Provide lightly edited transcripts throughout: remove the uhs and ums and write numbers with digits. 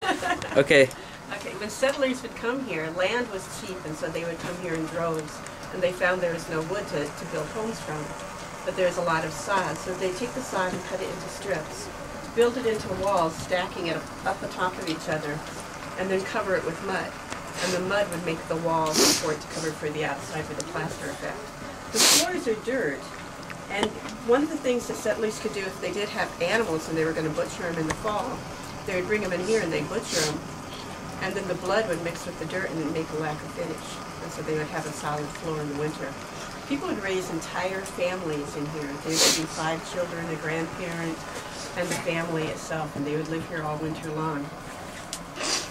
Okay. Okay, when settlers would come here, land was cheap, and so they would come here in droves, and they found there was no wood to build homes from. But there's a lot of sod, so they take the sod and cut it into strips, build it into walls, stacking it up the top of each other, and then cover it with mud. And the mud would make the wall for it to cover for the outside with the plaster effect. The floors are dirt, and one of the things that settlers could do if they did have animals and they were going to butcher them in the fall, they would bring them in here and they'd butcher them, and then the blood would mix with the dirt and make a lacquer finish. And so they would have a solid floor in the winter. People would raise entire families in here. There would be 5 children, a grandparent, and the family itself, and they would live here all winter long.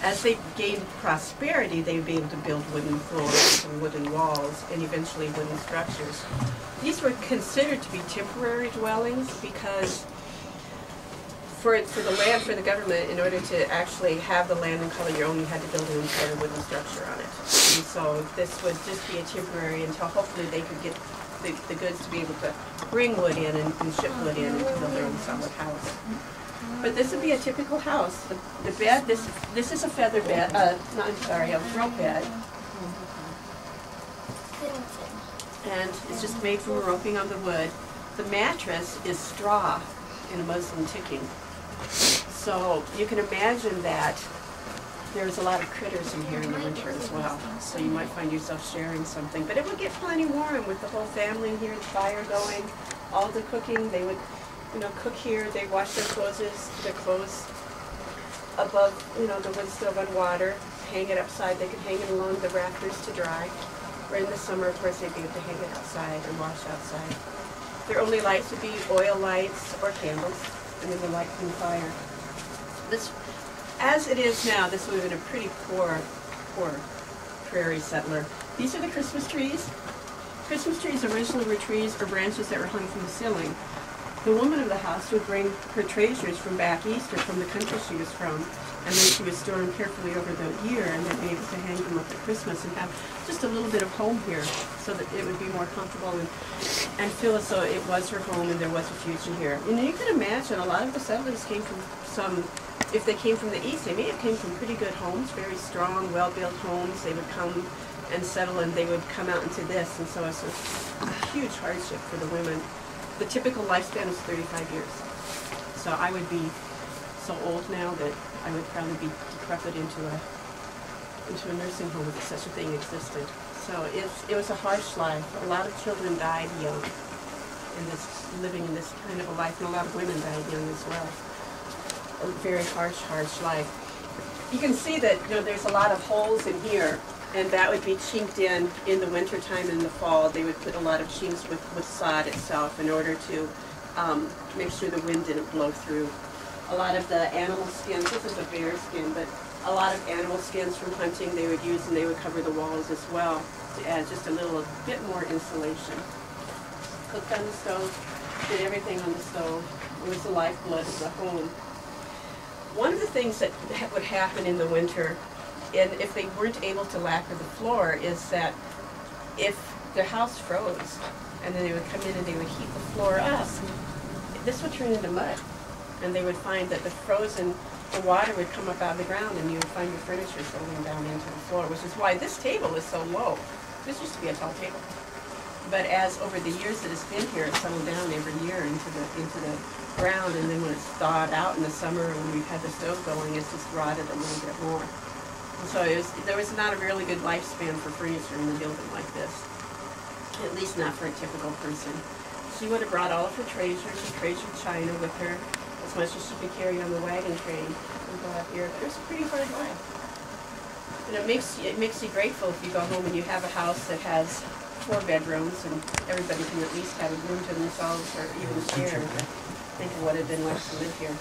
As they gained prosperity, they would be able to build wooden floors and wooden walls and eventually wooden structures. These were considered to be temporary dwellings because for the land, for the government, in order to actually have the land and call it your own, you had to build an entire wooden structure on it. And so this would just be a temporary until hopefully they could get the goods to be able to bring wood in and ship wood in and to build their own solid house. But this would be a typical house. The bed, this is a feather bed, no, I'm sorry, a throw bed. And it's just made from roping on the wood. The mattress is straw in a muslin ticking. So you can imagine that there's a lot of critters in here in the winter as well. So you might find yourself sharing something. But it would get plenty warm with the whole family here, the fire going, all the cooking. They would, cook here. They wash their clothes above, the wood stove on water, hang it upside. They could hang it along the rafters to dry. Or in the summer, of course, they'd be able to hang it outside and wash outside. Their only lights would be oil lights or candles, and then the light from the fire. This, as it is now, this would have been a pretty poor prairie settler. These are the Christmas trees. Christmas trees originally were trees or branches that were hung from the ceiling. The woman of the house would bring her treasures from back east or from the country she was from, and then she would store them carefully over the year and then be able to hang them up at Christmas and have just a little bit of home here so that it would be more comfortable and feel as though it was her home and there was a future here. And you can imagine a lot of the settlers came from if they came from the east, they may have came from pretty good homes, very strong, well-built homes. They would come and settle and they would come out into this, and so it's a huge hardship for the women. The typical lifespan is 35 years. So I would be so old now that I would probably be decrepit into a nursing home if such a thing existed. So it was a harsh life. A lot of children died young living in this kind of a life, and a lot of women died young as well. A very harsh life. You can see that there's a lot of holes in here, and that would be chinked in the winter time and in the fall. They would put a lot of chinks with sod itself in order to make sure the wind didn't blow through. A lot of the animal skins, this is a bear skin, but a lot of animal skins from hunting they would use, and they would cover the walls as well to add just a bit more insulation. Cooked on the stove, did everything on the stove. It was the lifeblood of the home. One of the things that would happen in the winter, and if they weren't able to lacquer the floor, is that if their house froze, and then they would come in and they would heat the floor up, this would turn into mud. And they would find that the water would come up out of the ground, and you would find your furniture falling down into the floor, which is why this table is so low. This used to be a tall table. But as over the years that it's been here, it's settled down every year into the ground, and then when it's thawed out in the summer, when we've had the stove going, it's just rotted a little bit more. And so there was not a really good lifespan for furniture in a building like this, at least not for a typical person. She would have brought all of her treasures, she treasured china with her, as much as she could carry on the wagon train and go up here. It was a pretty hard life. And it makes you grateful if you go home and you have a house that has 4 bedrooms and everybody can at least have a room to themselves or even share. Think of what it had been like to live here.